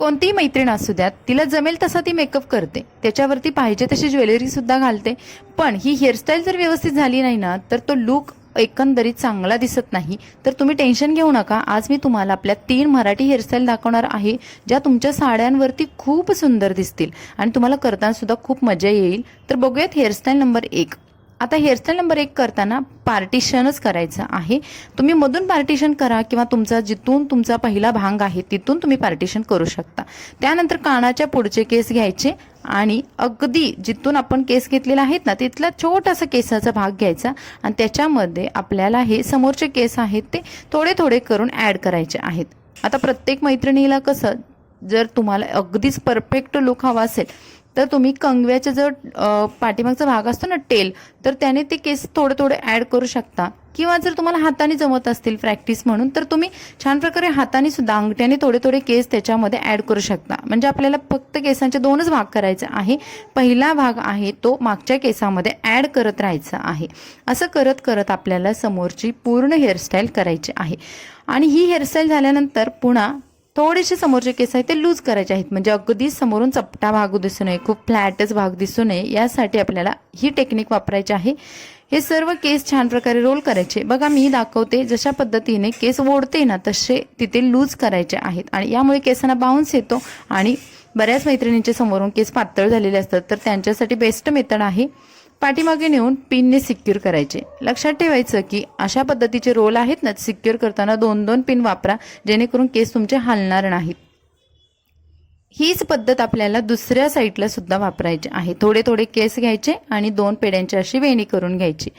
कोणतीही मैत्रीण असू द्यात, तिला जमेल तसा ती मेकअप करते, त्याच्यावरती पाहिजे तशी ज्वेलरी सुद्धा घालते. पण ही हेअरस्टाईल जर व्यवस्थित झाली नाही ना, तर तो लुक एकंदरीत चांगला दिसत नाही. तर तुम्ही टेन्शन घेऊ नका. आज मी तुम्हाला आपल्या 3 मराठी हेअरस्टाईल दाखवणार आहे, ज्या तुमच्या साड्यांवरती खूप सुंदर दिसतील आणि तुम्हाला करताना सुद्धा खूप मजा येईल. तर बघूयात हेअरस्टाईल नंबर 1. आता हेअरस्टाईल नंबर 1 करताना पार्टिशनच करायचं आहे. तुम्ही मधून पार्टिशन करा किंवा तुमचा जिथून तुमचा पहिला भाग आहे तिथून तुम्ही पार्टिशन करू शकता. त्यानंतर कानाच्या पुढचे केस घ्यायचे आणि अगदी जिथून आपण केस घेतलेला आहेत ना, तिथला छोटासा केसाचा भाग घ्यायचा आणि त्याच्यामध्ये आपल्याला हे समोरचे केस आहेत ते थोडे थोडे करून ॲड करायचे आहेत. आता प्रत्येक मैत्रिणीला कसं, जर तुम्हाला अगदीच परफेक्ट लुक हवा असेल तर तुम्ही कंगव्याचा जो पाठीमागचा भाग असतो ना, टेल, तर त्याने ते केस थोडे थोडे ॲड करू शकता. किंवा जर तुम्हाला हाताने जमत असतील प्रॅक्टिस म्हणून, तर तुम्ही छान प्रकारे हाताने सुद्धा अंगठ्याने थोडे थोडे केस त्याच्यामध्ये ॲड करू शकता. म्हणजे आपल्याला फक्त केसांचे 2च भाग करायचे आहे. पहिला भाग आहे तो मागच्या केसामध्ये ॲड करत राहायचा आहे. असं करत करत आपल्याला समोरची पूर्ण हेअरस्टाईल करायची आहे. आणि ही हेअरस्टाईल झाल्यानंतर पुन्हा थोडेसे समोरचे केस आहेत ते लूज करायचे आहेत. म्हणजे अगदी समोरून चपटा भाग दिसू नये, खूप फ्लॅटच भाग दिसू नये, यासाठी आपल्याला ही टेक्निक वापरायची आहे. हे सर्व केस छान प्रकारे रोल करायचे. बघा मी दाखवते, जशा पद्धतीने केस ओढते ना तसे तिथे लूज करायचे आहेत. आणि यामुळे केसांना बाउन्स येतो. आणि बऱ्याच मैत्रिणींचे समोरून केस पातळ झालेले असतात, तर त्यांच्यासाठी बेस्ट मेथड आहे पाठीमागे नेऊन पिनने सिक्युअर करायचे. लक्षात ठेवायचं की अशा पद्धतीचे रोल आहेत ना, सिक्युअर करताना 2-2 पिन वापरा, जेणेकरून केस तुमचे हलणार नाहीत. हीच पद्धत आपल्याला दुसऱ्या साईडला सुद्धा वापरायची आहे. थोडे थोडे केस घ्यायचे आणि 2 पेड्यांची अशी वेणी करून घ्यायची.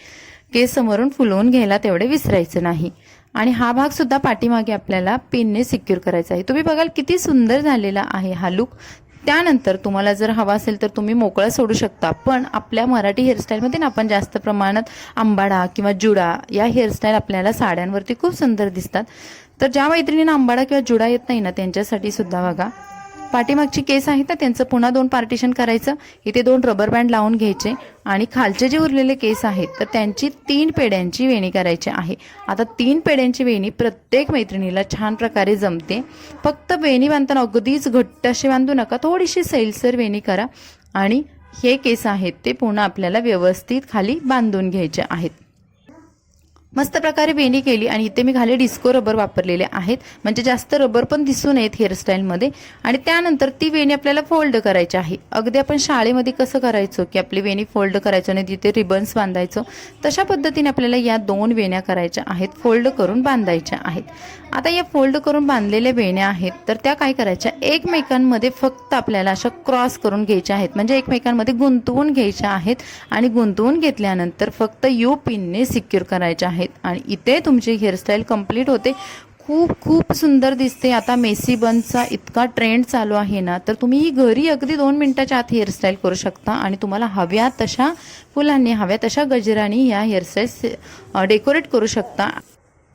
केस समोरून फुलवून घ्यायला तेवढे विसरायचं नाही. आणि हा भाग सुद्धा पाठीमागे आपल्याला पिनने सिक्युअर करायचा आहे. तुम्ही बघाल किती सुंदर झालेला आहे हा लुक. त्यानंतर तुम्हाला जर हवा असेल तर तुम्ही मोकळा सोडू शकता. पण आपल्या मराठी हेअरस्टाईलमध्ये ना आपण जास्त प्रमाणात आंबाडा किंवा जुडा या हेअरस्टाईल आपल्याला साड्यांवरती खूप सुंदर दिसतात. तर ज्या मैत्रिणींना आंबाडा किंवा जुडा येत नाही ना, त्यांच्यासाठी सुद्धा बघा, पाठीमागची केस आहेत ना त्यांचं पुन्हा 2 पार्टिशन करायचं. इथे 2 रबर बँड लावून घ्यायचे आणि खालचे जे उरलेले केस आहेत तर त्यांची 3 पेड्यांची वेणी करायची आहे. आता 3 पेड्यांची वेणी प्रत्येक मैत्रिणीला छान प्रकारे जमते. फक्त वेणी बांधताना अगदीच घट्ट अशी बांधू नका, थोडीशी सैलसर वेणी करा. आणि हे केस आहेत ते पुन्हा आपल्याला व्यवस्थित खाली बांधून घ्यायचे आहेत. मस्त प्रकारे वेणी केली आणि इथे मी खाली डिस्को रबर वापरलेले आहेत, म्हणजे जास्त रबर पण दिसू नयेत हेअरस्टाईलमध्ये. आणि त्यानंतर ती वेणी आपल्याला फोल्ड करायची आहे. अगदी आपण शाळेमध्ये कसं करायचो की आपली वेणी फोल्ड करायचो आणि तिथे रिबन्स बांधायचो, तशा पद्धतीने आपल्याला या 2 वेण्या करायच्या आहेत, फोल्ड करून बांधायच्या आहेत. आता या फोल्ड करून बांधलेल्या वेण्या आहेत तर त्या काय करायच्या, एकमेकांमध्ये फक्त आपल्याला अशा क्रॉस करून घ्यायच्या आहेत. म्हणजे एकमेकांमध्ये गुंतवून घ्यायच्या आहेत. आणि गुंतवून घेतल्यानंतर फक्त यू पिनने सिक्युअर करायच्या आहेत. आणि इथे तुमची हेअरस्टाईल कंप्लीट होते. खूप खूप सुंदर दिसते. आता मेसी बनचा इतका ट्रेंड चालू आहे ना, तर तुम्ही घरी अगदी 2 मिनिटाच्या आत हेअरस्टाईल करू शकता. आणि तुम्हाला हव्या तशा फुलांनी, हव्या तशा गजरांनी या हेअरस्टाईल डेकोरेट करू शकता.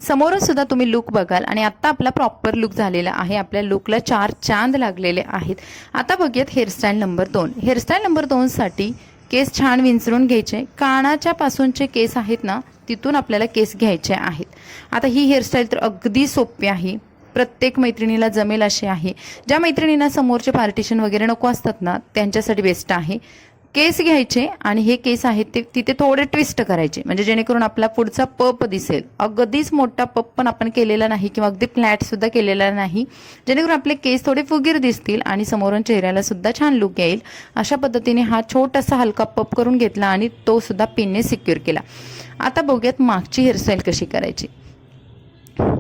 समोरून सुद्धा तुम्ही लुक बघाल. आणि आता आपला प्रॉपर लुक झालेला आहे. आपल्या लुकला 4 चांद लागलेले आहेत. आता बघूयात हेअरस्टाईल नंबर 2. हेअरस्टाईल नंबर 2 साठी केस छान विंचरून घ्यायचे. कानाच्या पासूनचे केस आहेत ना, तिथून आपल्याला केस घ्यायचे आहेत. आता ही हेअरस्टाईल तर अगदी सोपी आहे, प्रत्येक मैत्रिणीला जमेल अशी आहे. ज्या मैत्रिणींना समोरचे पार्टिशन वगैरे नको असतात ना, त्यांच्यासाठी बेस्ट आहे. केस घ्यायचे आणि हे केस आहेत ते तिथे थोडे ट्विस्ट करायचे, म्हणजे जेणेकरून आपला पुढचा पप दिसेल. अगदीच मोठा पप पण आपण केलेला नाही किंवा अगदी फ्लॅट सुद्धा केलेला नाही, जेणेकरून आपले केस थोडे फुगीर दिसतील आणि समोरून चेहऱ्याला सुद्धा छान लुक येईल. अशा पद्धतीने हा छोटासा हलका पप करून घेतला आणि तो सुद्धा पिनने सिक्युअर केला. आता बघूयात मागची हेअरस्टाईल कशी करायची.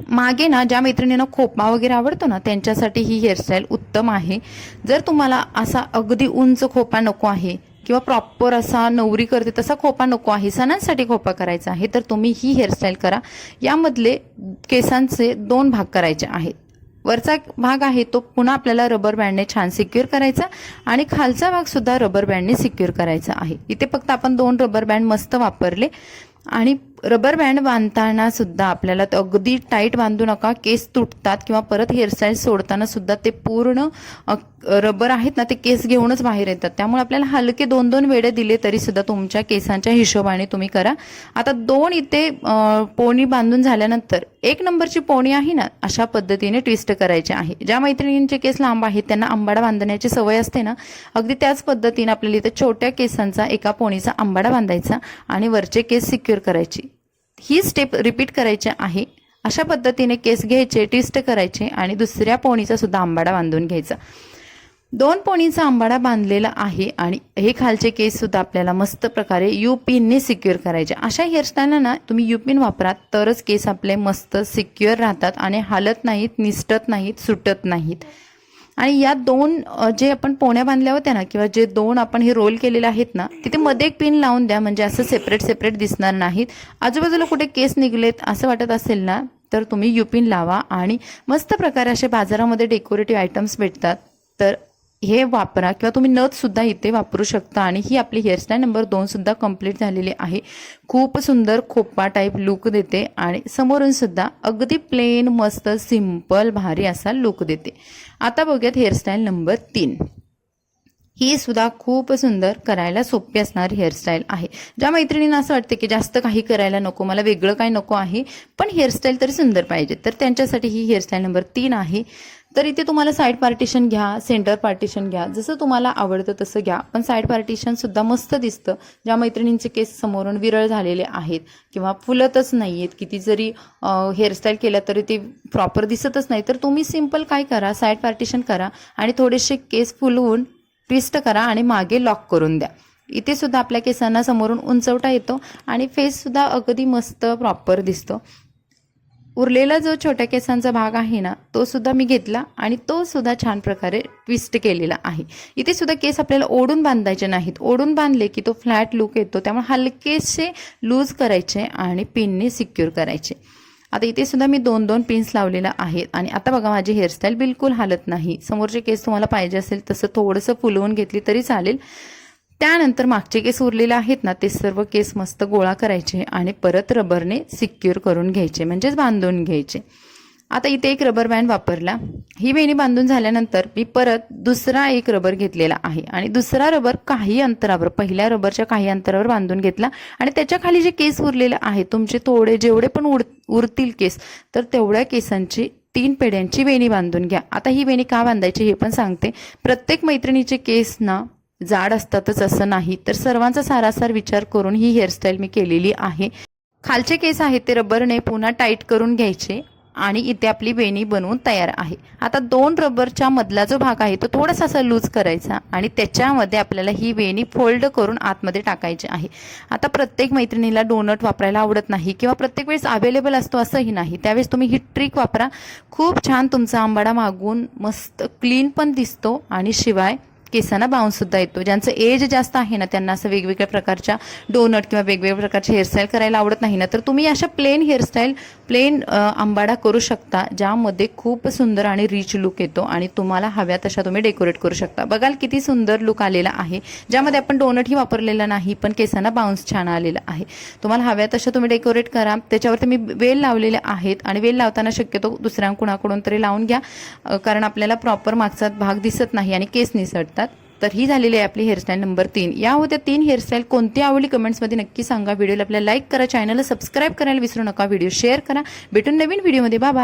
मागे ना ज्या मैत्रिणींना खोपा वगैरे आवडतो ना, त्यांच्यासाठी ही हेअरस्टाईल उत्तम आहे. जर तुम्हाला असा अगदी उंच खोपा नको आहे किंवा प्रॉपर असा नवरी करते तसा खोपा नको आहे, सणांसाठी खोपा करायचा आहे, तर तुम्ही ही हेअरस्टाईल करा. यामधले केसांचे 2 भाग करायचे आहेत. वरचा भाग आहे तो पुन्हा आपल्याला रबर बँडने छान सिक्युअर करायचा आणि खालचा भाग सुद्धा रबर बँडने सिक्युअर करायचा आहे. इथे फक्त आपण 2 रबर बँड मस्त वापरले आणि रबर बँड बांधताना सुद्धा आपल्याला ते अगदी टाईट बांधू नका, केस तुटतात किंवा परत हेअरस्टाईल सोडताना सुद्धा ते पूर्ण रबर आहेत ना ते केस घेऊनच बाहेर येतात. त्यामुळे आपल्याला हलके 2-2 वेळे दिले तरी सुद्धा तुमच्या केसांच्या हिशोबाने तुम्ही करा. आता 2 इथे पोणी बांधून झाल्यानंतर 1 नंबरची पोणी आहे ना अशा पद्धतीने ट्विस्ट करायची आहे. ज्या मैत्रिणींचे केस लांब आहेत त्यांना आंबाडा बांधण्याची सवय असते ना, अगदी त्याच पद्धतीने आपल्याला इथे छोट्या केसांचा एका पोणीचा आंबाडा बांधायचा आणि वरचे केस सिक्युअर करायची. ही स्टेप रिपीट करायची आहे. अशा पद्धतीने केस घ्यायचे, ट्विस्ट करायचे आणि दुसऱ्या पोणीचा सुद्धा आंबाडा बांधून घ्यायचा. 2 पोणीचा आंबाडा बांधलेला आहे आणि हे खालचे केस सुद्धा आपल्याला मस्त प्रकारे यू पिनने सिक्युअर करायचे. अशा हेअरस्टाईलला ना तुम्ही यू पिन वापरा तरच केस आपले मस्त सिक्युअर राहतात आणि हालत नाहीत, निसटत नाहीत, सुटत नाहीत. आणि या 2 जे आपण पोण्या बांधल्या होत्या ना किंवा जे 2 आपण हे रोल केलेले आहेत ना तिथे मध्ये एक पिन लावून द्या, म्हणजे असं सेपरेट दिसणार नाहीत. आजूबाजूला कुठे केस निघलेत असं वाटत असेल ना तर तुम्ही यू पिन लावा आणि मस्त प्रकारे असे बाजारामध्ये डेकोरेटिव्ह आयटम्स भेटतात तर हे वापरा किंवा तुम्ही नथ सुद्धा इथे वापरू शकता. आणि ही आपली हेअरस्टाईल नंबर 2 सुद्धा कंप्लीट झालेली आहे. खूप सुंदर खोपा टाईप लुक देते आणि समोरून सुद्धा अगदी प्लेन मस्त सिंपल भारी असा लुक देते. आता बघूयात हेअरस्टाईल नंबर 3. ही सुद्धा खूप सुंदर करायला सोपी असणारी हेअरस्टाईल आहे. ज्या मैत्रिणींना असं वाटते की जास्त काही करायला नको, मला वेगळं काही नको आहे पण हेअरस्टाईल तरी सुंदर पाहिजे, तर त्यांच्यासाठी ही हेअरस्टाईल नंबर 3 आहे. तर इथे तुम्हाला साईड पार्टिशन घ्या, सेंटर पार्टिशन घ्या, जसं तुम्हाला आवडतं तसं घ्या. पण साईड पार्टिशन सुद्धा मस्त दिसतं. ज्या मैत्रिणींचे केस समोरून विरळ झालेले आहेत किंवा फुलतच नाही आहेत, किती जरी हेअरस्टाईल केल्या तरी ते प्रॉपर दिसतच नाही, तर तुम्ही सिंपल काय करा, साईड पार्टिशन करा आणि थोडेसे केस फुलवून ट्विस्ट करा आणि मागे लॉक करून द्या. इथे सुद्धा आपल्या केसांना समोरून उंचवटा येतो आणि फेस सुद्धा अगदी मस्त प्रॉपर दिसतो. उरलेला जो छोट्या केसांचा भाग आहे ना तो सुद्धा मी घेतला आणि तो सुद्धा छान प्रकारे ट्विस्ट केलेला आहे. इथे सुद्धा केस आपल्याला ओढून बांधायचे नाहीत, ओढून बांधले की तो फ्लॅट लुक येतो, त्यामुळे हलकेसे लूज करायचे आणि पिनने सिक्युअर करायचे. आता इथे सुद्धा मी 2-2 पिन्स लावलेला आहेत आणि आता बघा माझी हेअरस्टाईल बिलकुल हालत नाही. समोरचे केस तुम्हाला पाहिजे असेल तसं थोडंसं फुलवून घेतली तरी चालेल. त्यानंतर मागचे केस उरलेले आहेत ना ते सर्व केस मस्त गोळा करायचे आणि परत रबरने सिक्युअर करून घ्यायचे, म्हणजेच बांधून घ्यायचे. आता इथे एक रबर बँड वापरला. ही वेणी बांधून झाल्यानंतर मी परत दुसरा एक रबर घेतलेला आहे आणि दुसरा रबर काही अंतरावर, पहिल्या रबरच्या काही अंतरावर बांधून घेतला आणि त्याच्या खाली जे केस उरलेले आहेत तुमचे थोडे जेवढे पण उरतील केस तर तेवढ्या केसांची 3 पेड्यांची वेणी बांधून घ्या. आता ही वेणी का बांधायची हे पण सांगते. प्रत्येक मैत्रिणीचे केस ना जाड असतातच असं नाही, तर सर्वांचा सारासार विचार करून ही हेअरस्टाईल मी केलेली आहे. खालचे केस आहेत ते रबरने पुन्हा टाईट करून घ्यायचे आणि इथे आपली वेणी बनवून तयार आहे. आता 2 रबरच्या मधला जो भाग आहे तो थोडासा असा लूज करायचा आणि त्याच्यामध्ये आपल्याला ही वेणी फोल्ड करून आतमध्ये टाकायची आहे. आता प्रत्येक मैत्रिणीला डोनट वापरायला आवडत नाही किंवा प्रत्येक वेळेस अवेलेबल असतो असंही नाही, त्यावेळेस तुम्ही ही ट्रिक वापरा. खूप छान तुमचा आंबाडा मागून मस्त क्लीन पण दिसतो आणि शिवाय केसांना बाउन्स सुद्धा येतो. ज्यांचं एज जास्त आहे ना त्यांना असं वेगवेगळ्या प्रकारच्या डोनट किंवा वेगवेगळ्या प्रकारचे हेअरस्टाईल करायला आवडत नाही ना तर तुम्ही अशा प्लेन हेअरस्टाईल, प्लेन आंबाडा करू शकता ज्यामध्ये खूप सुंदर आणि रिच लुक येतो आणि तुम्हाला हव्या तशा तुम्ही डेकोरेट करू शकता. बघाल किती सुंदर लुक आलेला आहे, ज्यामध्ये आपण डोनटही वापरलेला नाही पण केसांना बाउन्स छान आलेला आहे. तुम्हाला हव्या तशा तुम्ही डेकोरेट करा. त्याच्यावरती मी वेल लावलेले आहेत आणि वेल लावताना शक्यतो दुसऱ्या कुणाकडून तरी लावून घ्या, कारण आपल्याला प्रॉपर मागचा भाग दिसत नाही आणि केस निसटतात. तर ही झालेली आहे आपली हेअरस्टाईल नंबर 3. या होत्या 3 हेअरस्टाईल. कोणती आवडली कमेंट्समध्ये नक्की सांगा. व्हिडिओला आपल्याला लाईक करा, चॅनलला सबस्क्राईब करायला विसरू नका, व्हिडिओ शेअर करा. भेटून नवीन व्हिडिओमध्ये. Bye bye.